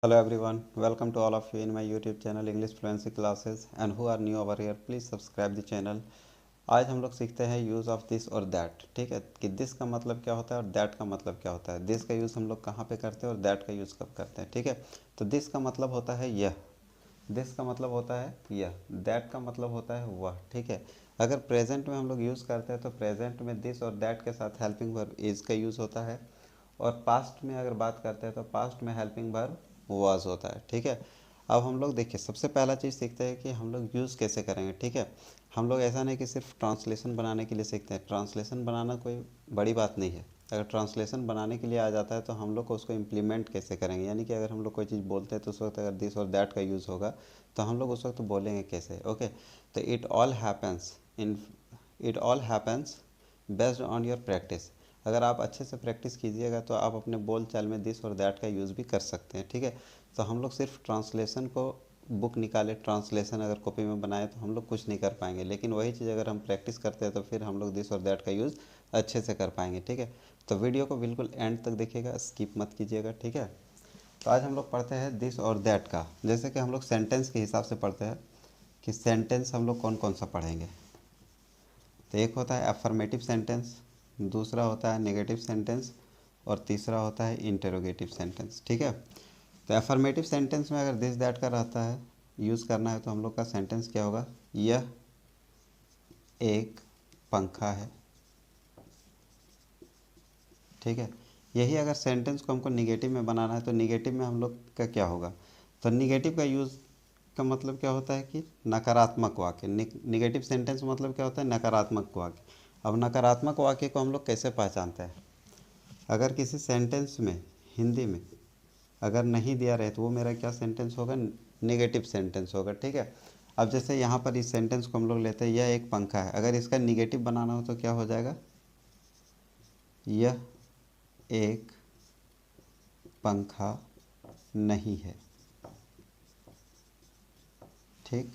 Hello everyone, welcome to all of you in my YouTube channel English Fluency Classes and who are new over here please subscribe the channel। आज हम लोग सीखते हैं use of this और that. ठीक है कि this का मतलब क्या होता है और दैट का मतलब क्या होता है। दिस का यूज़ हम लोग कहाँ पे करते हैं और दैट का यूज़ कब करते हैं। ठीक है, तो दिस का मतलब होता है यह, दिस का मतलब होता है यह, दैट का मतलब होता है वह। ठीक है, अगर प्रेजेंट में हम लोग यूज़ करते हैं तो प्रेजेंट में दिस और दैट के साथ हेल्पिंग वर्ब इज़ का यूज़ होता है, और पास्ट में अगर बात करते हैं तो पास्ट में हेल्पिंग वर्ब वाज होता है। ठीक है, अब हम लोग देखिए सबसे पहला चीज़ सीखते हैं कि हम लोग यूज़ कैसे करेंगे। ठीक है, हम लोग ऐसा नहीं कि सिर्फ ट्रांसलेशन बनाने के लिए सीखते हैं। ट्रांसलेशन बनाना कोई बड़ी बात नहीं है। अगर ट्रांसलेशन बनाने के लिए आ जाता है तो हम लोग को उसको इम्प्लीमेंट कैसे करेंगे, यानी कि अगर हम लोग कोई चीज़ बोलते हैं तो उस वक्त अगर दिस और दैट का यूज़ होगा तो हम लोग उस वक्त बोलेंगे कैसे। ओके, तो it all happens based on your practice. अगर आप अच्छे से प्रैक्टिस कीजिएगा तो आप अपने बोल चाल में दिस और दैट का यूज़ भी कर सकते हैं। ठीक है, तो हम लोग सिर्फ ट्रांसलेशन को बुक निकाले, ट्रांसलेशन अगर कॉपी में बनाए तो हम लोग कुछ नहीं कर पाएंगे, लेकिन वही चीज़ अगर हम प्रैक्टिस करते हैं तो फिर हम लोग दिस और दैट का यूज़ अच्छे से कर पाएंगे। ठीक है, तो वीडियो को बिल्कुल एंड तक देखिएगा, स्किप मत कीजिएगा। ठीक है, तो आज हम लोग पढ़ते हैं दिस और दैट का। जैसे कि हम लोग सेंटेंस के हिसाब से पढ़ते हैं कि सेंटेंस हम लोग कौन कौन सा पढ़ेंगे। तो एक होता है अफर्मेटिव सेंटेंस, दूसरा होता है नेगेटिव सेंटेंस, और तीसरा होता है इंटेरोगेटिव सेंटेंस। ठीक है, तो अफर्मेटिव सेंटेंस में अगर दिस दैट का रहता है यूज़ करना है तो हम लोग का सेंटेंस क्या होगा, यह एक पंखा है। ठीक है, यही अगर सेंटेंस को हमको निगेटिव में बनाना है तो निगेटिव में हम लोग का क्या होगा, तो निगेटिव का यूज़ का मतलब क्या होता है कि नकारात्मक वाक्य। निगेटिव सेंटेंस मतलब क्या होता है, नकारात्मक वाक्य। अब नकारात्मक वाक्य को हम लोग कैसे पहचानते हैं, अगर किसी सेंटेंस में हिंदी में अगर नहीं दिया रहे तो वो मेरा क्या सेंटेंस होगा, नेगेटिव सेंटेंस होगा। ठीक है, अब जैसे यहाँ पर इस सेंटेंस को हम लोग लेते हैं, यह एक पंखा है। अगर इसका निगेटिव बनाना हो तो क्या हो जाएगा, यह एक पंखा नहीं है। ठीक,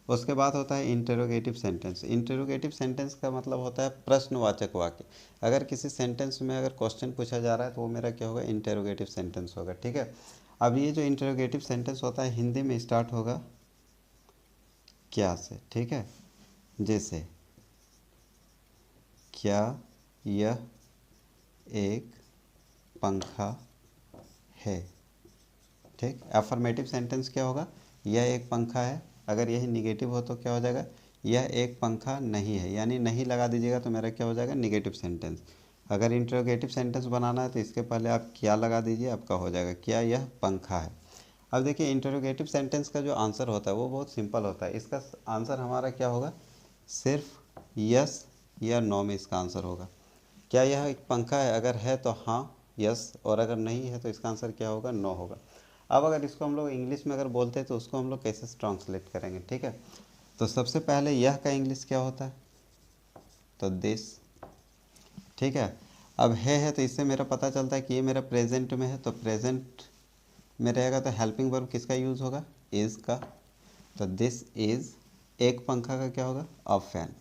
उसके बाद होता है इंटेरोगेटिव सेंटेंस। इंटेरोगेटिव सेंटेंस का मतलब होता है प्रश्नवाचक वाक्य। अगर किसी सेंटेंस में अगर क्वेश्चन पूछा जा रहा है तो वो मेरा क्या होगा, इंटेरोगेटिव सेंटेंस होगा। ठीक है, अब ये जो इंटेरोगेटिव सेंटेंस होता है हिंदी में स्टार्ट होगा क्या से। ठीक है, जैसे क्या यह एक पंखा है। ठीक, अफर्मेटिव सेंटेंस क्या होगा, यह एक पंखा है। अगर यही निगेटिव हो तो क्या हो जाएगा, यह एक पंखा नहीं है, यानी नहीं लगा दीजिएगा तो मेरा क्या हो जाएगा, निगेटिव सेंटेंस। अगर इंटरोगेटिव सेंटेंस बनाना है तो इसके पहले आप क्या लगा दीजिए, आपका हो जाएगा क्या यह पंखा है। अब देखिए इंटरोगेटिव सेंटेंस का जो आंसर होता है वो बहुत सिंपल होता है। इसका आंसर हमारा क्या होगा, सिर्फ यस या नो में इसका आंसर होगा। क्या यह एक पंखा है, अगर है तो हाँ यस, और अगर नहीं है तो इसका आंसर क्या होगा, नो होगा। अब अगर इसको हम लोग इंग्लिश में अगर बोलते हैं तो उसको हम लोग कैसे ट्रांसलेट करेंगे। ठीक है, तो सबसे पहले यह का इंग्लिश क्या होता है, तो दिस। ठीक है, अब है तो इससे मेरा पता चलता है कि ये मेरा प्रेजेंट में है, तो प्रेजेंट में रहेगा तो हेल्पिंग वर्ब किसका यूज़ होगा, इज़ का। तो दिस इज़, एक पंखा का क्या होगा, a fan.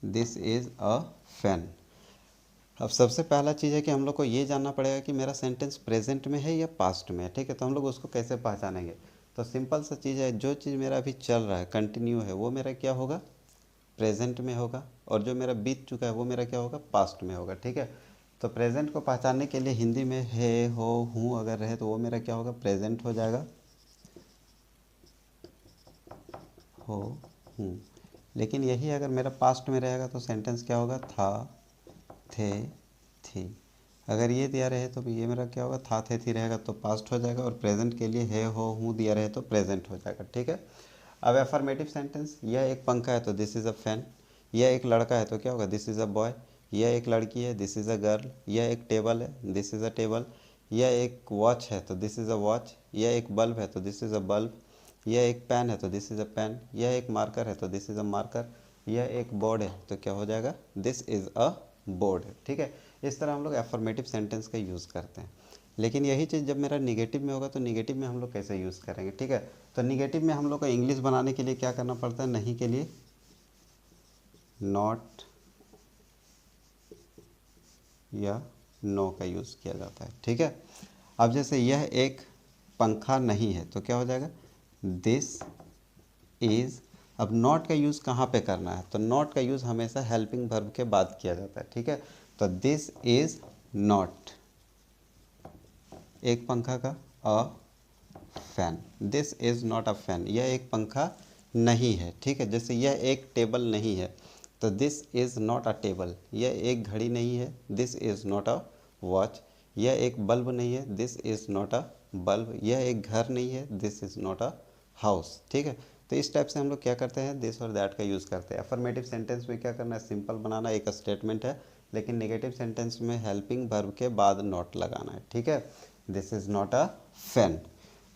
This is a fan. अब सबसे पहला चीज़ है कि हम लोग को ये जानना पड़ेगा कि मेरा सेंटेंस प्रेजेंट में है या पास्ट में है। ठीक है, तो हम लोग उसको कैसे पहचानेंगे, तो सिंपल सा चीज़ है, जो चीज़ मेरा अभी चल रहा है कंटिन्यू है वो मेरा क्या होगा, प्रेजेंट में होगा, और जो मेरा बीत चुका है वो मेरा क्या होगा, पास्ट में होगा। ठीक है, तो प्रेजेंट को पहचानने के लिए हिंदी में है, हो, हूँ अगर रहे तो वो मेरा क्या होगा, प्रेजेंट हो जाएगा, हो, हूँ। लेकिन यही अगर मेरा पास्ट में रहेगा तो सेंटेंस क्या होगा, था, थे, थी। अगर ये दिया रहे तो ये मेरा क्या होगा, था, थे, थी रहेगा तो पास्ट हो जाएगा, और प्रेजेंट के लिए है, हो, हूँ दिया रहे तो प्रेजेंट हो जाएगा। ठीक है, अब एफर्मेटिव सेंटेंस, यह एक पंखा है तो दिस इज़ अ फैन। यह एक लड़का है तो क्या होगा, दिस इज़ अ बॉय। यह एक लड़की है, दिस इज़ अ गर्ल। यह एक टेबल है, दिस इज़ अ टेबल। यह एक वॉच है तो दिस इज़ अ वॉच। यह एक बल्ब है तो दिस इज़ अ बल्ब। यह एक पेन है तो दिस इज़ अ पेन। यह एक मार्कर है तो दिस इज़ अ मार्कर। यह एक बोर्ड है तो क्या हो जाएगा, दिस इज़ अ बोर्ड। ठीक है, इस तरह हम लोग एफर्मेटिव सेंटेंस का यूज़ करते हैं। लेकिन यही चीज़ जब मेरा निगेटिव में होगा तो निगेटिव में हम लोग कैसे यूज़ करेंगे। ठीक है, तो निगेटिव में हम लोग को इंग्लिश बनाने के लिए क्या करना पड़ता है, नहीं के लिए नॉट या नो का यूज़ किया जाता है। ठीक है, अब जैसे यह एक पंखा नहीं है तो क्या हो जाएगा, दिस इज़। अब नॉट का यूज़ कहाँ पे करना है, तो नॉट का यूज़ हमेशा हेल्पिंग वर्ब के बाद किया जाता है, ठीक है। तो दिस इज़ नॉट एक पंखा का a fan, this is not a fan, यह एक पंखा नहीं है, ठीक है। जैसे यह एक टेबल नहीं है तो this is not a table, यह एक घड़ी नहीं है, this is not a watch, यह एक बल्ब नहीं है, this is not a bulb, यह एक घर नहीं है, this is not a house, ठीक है। तो इस टाइप से हम लोग क्या करते हैं, दिस और दैट का यूज़ करते हैं। अफर्मेटिव सेंटेंस में क्या करना है, सिंपल बनाना, एक स्टेटमेंट है, लेकिन नेगेटिव सेंटेंस में हेल्पिंग वर्ब के बाद नॉट लगाना है, ठीक है। This is not a fan.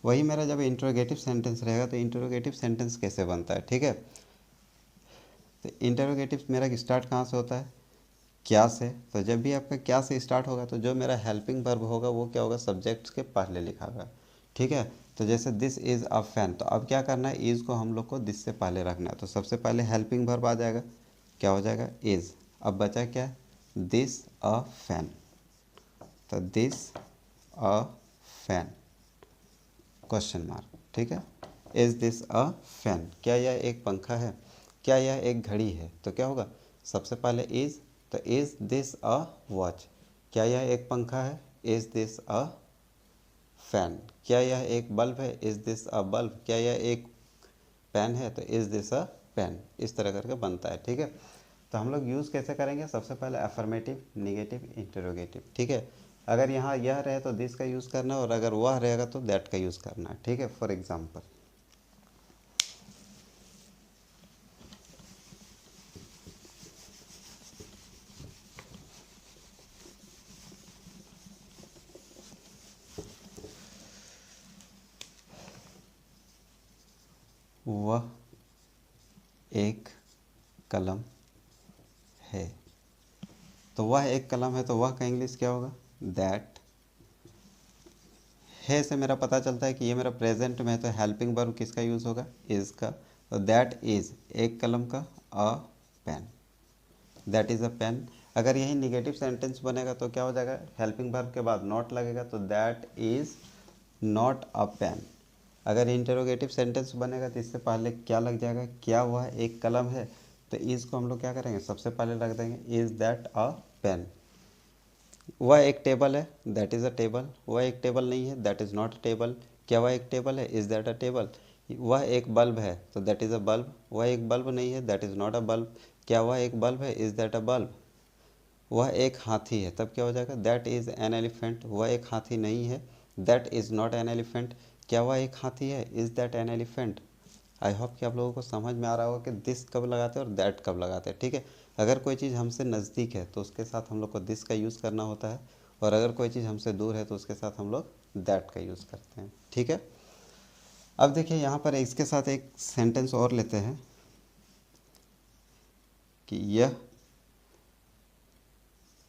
वही मेरा जब इंटरोगेटिव सेंटेंस रहेगा तो इंटरोगेटिव सेंटेंस कैसे बनता है, ठीक है। तो इंटरोगेटिव मेरा स्टार्ट कहाँ से होता है, क्या से। तो जब भी आपका क्या से स्टार्ट होगा तो जो मेरा हेल्पिंग वर्ब होगा वो क्या होगा, सब्जेक्ट्स के पहले लिखा होगा, ठीक है। तो जैसे दिस इज़ अ फैन, तो अब क्या करना है, इज़ को हम लोग को दिस से पहले रखना है, तो सबसे पहले हेल्पिंग वर्ब आ जाएगा, क्या हो जाएगा, इज़। अब बचा क्या, दिस अ फैन, तो this a fan question mark, ठीक है। इज़ दिस अ फैन, क्या यह एक पंखा है, क्या यह एक घड़ी है, तो क्या होगा, सबसे पहले इज़, तो इज़ दिस अ वॉच, क्या यह एक पंखा है, इज़ दिस अ फैन, क्या यह एक बल्ब है, इज़ दिस अ बल्ब, क्या यह एक पेन है, तो इज़ दिस अ पेन, इस तरह करके बनता है, ठीक है। तो हम लोग यूज़ कैसे करेंगे, सबसे पहले अफर्मेटिव, निगेटिव, इंटरोगेटिव, ठीक है। अगर यहाँ यह रहे तो दिस का यूज़ करना है, और अगर वह रहेगा तो दैट का यूज़ करना है, ठीक है। फॉर एग्जाम्पल, वह एक कलम है, तो वह एक कलम है, तो वह का इंग्लिश क्या होगा, दैट। है से मेरा पता चलता है कि ये मेरा प्रेजेंट में है, तो हेल्पिंग वर्ब किसका यूज़ होगा, इज़ का। तो दैट इज़ एक कलम का a pen, that is a pen. अगर यही निगेटिव सेंटेंस बनेगा तो क्या हो जाएगा, हेल्पिंग वर्ब के बाद नॉट लगेगा, तो that is not a pen. अगर इंटरोगेटिव सेंटेंस बनेगा तो इससे पहले क्या लग जाएगा, क्या वह एक कलम है, तो इज़ को हम लोग क्या करेंगे, सबसे पहले रख देंगे, इज़ दैट अ पेन। वह एक टेबल है, दैट इज़ अ टेबल, वह एक टेबल नहीं है, that is not a table, क्या वह एक टेबल है, इज़ दैट अ टेबल। वह एक बल्ब है, तो दैट इज़ अ बल्ब, वह एक बल्ब नहीं है, that is not a bulb, क्या वह एक बल्ब है, इज़ दैट अ बल्ब। वह एक हाथी है, तब क्या हो जाएगा, दैट इज़ एन एलिफेंट, वह एक हाथी नहीं है, that is not an elephant, क्या वह एक हाथी है, is that an elephant. I hope कि आप लोगों को समझ में आ रहा होगा कि दिस कब लगाते हैं और दैट कब लगाते हैं, ठीक है। अगर कोई चीज़ हमसे नज़दीक है तो उसके साथ हम लोग को दिस का यूज़ करना होता है, और अगर कोई चीज़ हमसे दूर है तो उसके साथ हम लोग दैट का यूज़ करते हैं, ठीक है। अब देखिए यहाँ पर इसके साथ एक सेंटेंस और लेते हैं कि यह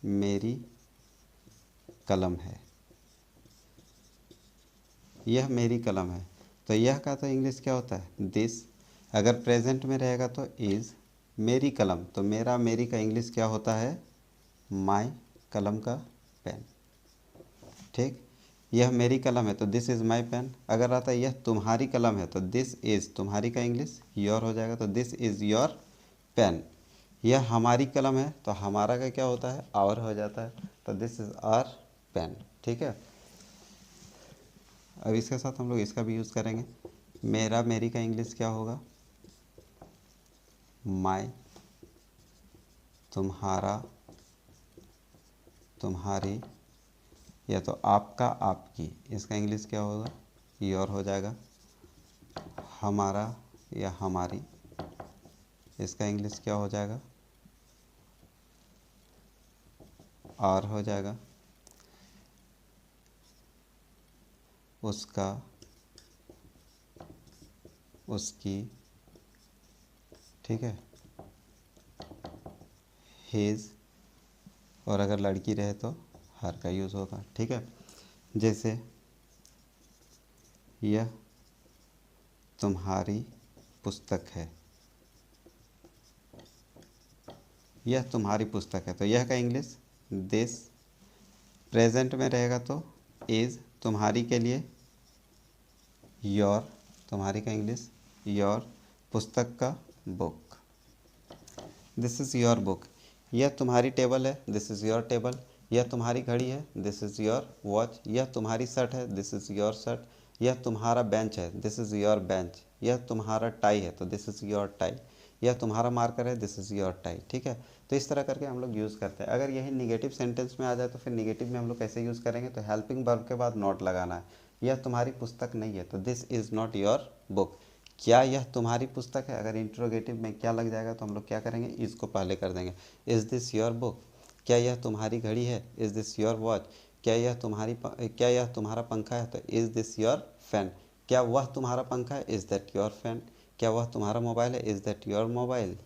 मेरी कलम है, यह मेरी कलम है, तो यह का तो इंग्लिश क्या होता है, दिस। अगर प्रेजेंट में रहेगा तो इज़, मेरी कलम, तो मेरा मेरी का इंग्लिश क्या होता है, माई, कलम का पेन, ठीक। यह मेरी कलम है तो दिस इज़ माई पेन। अगर आता है यह तुम्हारी कलम है तो दिस इज़, तुम्हारी का इंग्लिश योर हो जाएगा, तो दिस इज़ योर पेन। यह हमारी कलम है तो हमारा का क्या होता है, आवर हो जाता है, तो दिस इज़ आवर पेन, ठीक है। अब इसके साथ हम लोग इसका भी यूज़ करेंगे, मेरा मेरी का इंग्लिश क्या होगा, माई, तुम्हारा तुम्हारी, या तो आपका आपकी, इसका इंग्लिश क्या होगा, योर हो जाएगा। हमारा या हमारी, इसका इंग्लिश क्या हो जाएगा, आर हो जाएगा। उसका, उसकी, ठीक है, हिज, और अगर लड़की रहे तो हर का यूज़ होगा, ठीक है। जैसे यह तुम्हारी पुस्तक है, यह तुम्हारी पुस्तक है, तो यह का इंग्लिश दिस। प्रेजेंट में रहेगा तो इज़, तुम्हारी के लिए, योर, तुम्हारी का इंग्लिश योर, पुस्तक का book, this is your book. यह तुम्हारी टेबल है, दिस इज़ योर टेबल। यह तुम्हारी घड़ी है, दिस इज़ योर वॉच। यह तुम्हारी शर्ट है, दिस इज़ योर शर्ट। यह तुम्हारा बेंच है, दिस इज़ योर बेंच। यह तुम्हारा टाई है, तो दिस इज़ योर टाई। यह तुम्हारा मार्कर है, दिस इज़ योर टाई। ठीक है, तो इस तरह करके हम लोग यूज़ करते हैं। अगर यही निगेटिव सेंटेंस में आ जाए तो फिर निगेटिव में हम लोग कैसे यूज़ करेंगे, तो हेल्पिंग वर्ब के बाद नॉट लगाना है। यह तुम्हारी पुस्तक नहीं है, तो this is not your book. क्या यह तुम्हारी पुस्तक है, अगर इंट्रोगेटिव में क्या लग जाएगा तो हम लोग क्या करेंगे, इसको पहले कर देंगे। Is this your book. क्या यह तुम्हारी घड़ी है, इज़ दिस योर वॉच। क्या यह तुम्हारा पंखा है, तो इज़ दिस योर फैन। क्या वह तुम्हारा पंखा है, इज़ दैट योर फैन। क्या वह तुम्हारा मोबाइल है, इज़ दैट योर मोबाइल।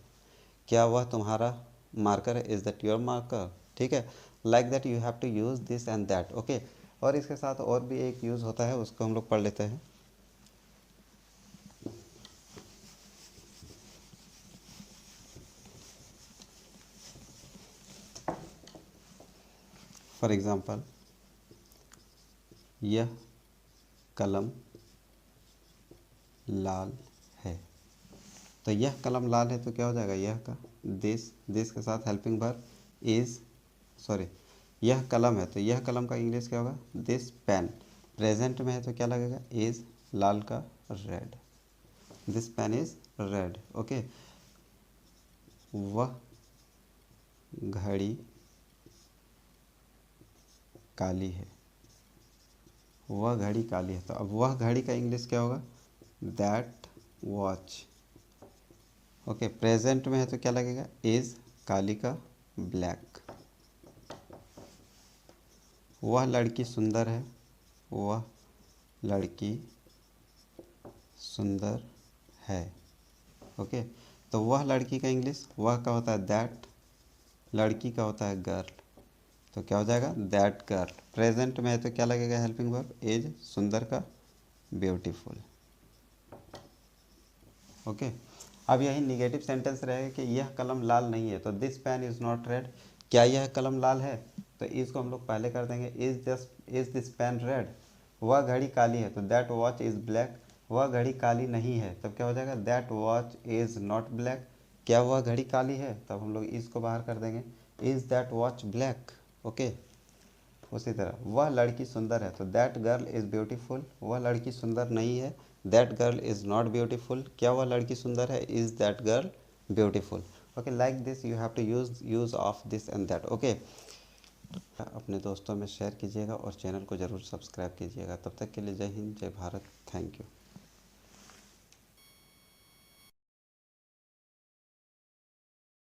क्या वह तुम्हारा मार्कर है, इज़ दैट योर मार्कर। ठीक है, like that you have to use this and that. Okay, और इसके साथ और भी एक यूज़ होता है, उसको हम लोग पढ़ लेते हैं। फॉर एग्ज़ाम्पल, यह कलम लाल है, तो यह कलम लाल है तो क्या हो जाएगा, यह का दिस के साथ हेल्पिंग वर्ब इज़, सॉरी, यह कलम है तो यह कलम का इंग्लिश क्या होगा, दिस पेन। प्रेजेंट में है तो क्या लगेगा, इज़, लाल का red, this pen is red. Okay, वह घड़ी काली है, वह घड़ी काली है, तो अब वह घड़ी का इंग्लिश क्या होगा, दैट वॉच। ओके, प्रेजेंट में है तो क्या लगेगा, इज़, काली का ब्लैक। वह लड़की सुंदर है, वह लड़की सुंदर है। ओके, तो वह लड़की का इंग्लिश, वह का होता है दैट, लड़की का होता है गर्ल, तो क्या हो जाएगा, दैट गर्ल। प्रेजेंट में है तो क्या लगेगा हेल्पिंग वर्ब, इज, सुंदर का ब्यूटीफुल। ओके, अब यही निगेटिव सेंटेंस रहेगा कि यह कलम लाल नहीं है, तो this pen is not red. क्या यह कलम लाल है, तो इसको हम लोग पहले कर देंगे, इज़ दिस पेन रेड। वह घड़ी काली है, तो दैट वॉच इज़ ब्लैक। वह घड़ी काली नहीं है, तब क्या हो जाएगा, that watch is not black. क्या वह घड़ी काली है, तब हम लोग इसको बाहर कर देंगे, is that watch black. Okay, उसी तरह वह लड़की सुंदर है, तो दैट गर्ल इज़ ब्यूटीफुल। वह लड़की सुंदर नहीं है, that girl is not beautiful. क्या वह लड़की सुंदर है, is that girl beautiful. Okay, like this you have to use of this and that. Okay, अपने दोस्तों में शेयर कीजिएगा और चैनल को ज़रूर सब्सक्राइब कीजिएगा। तब तक के लिए जय हिंद, जय भारत, थैंक यू।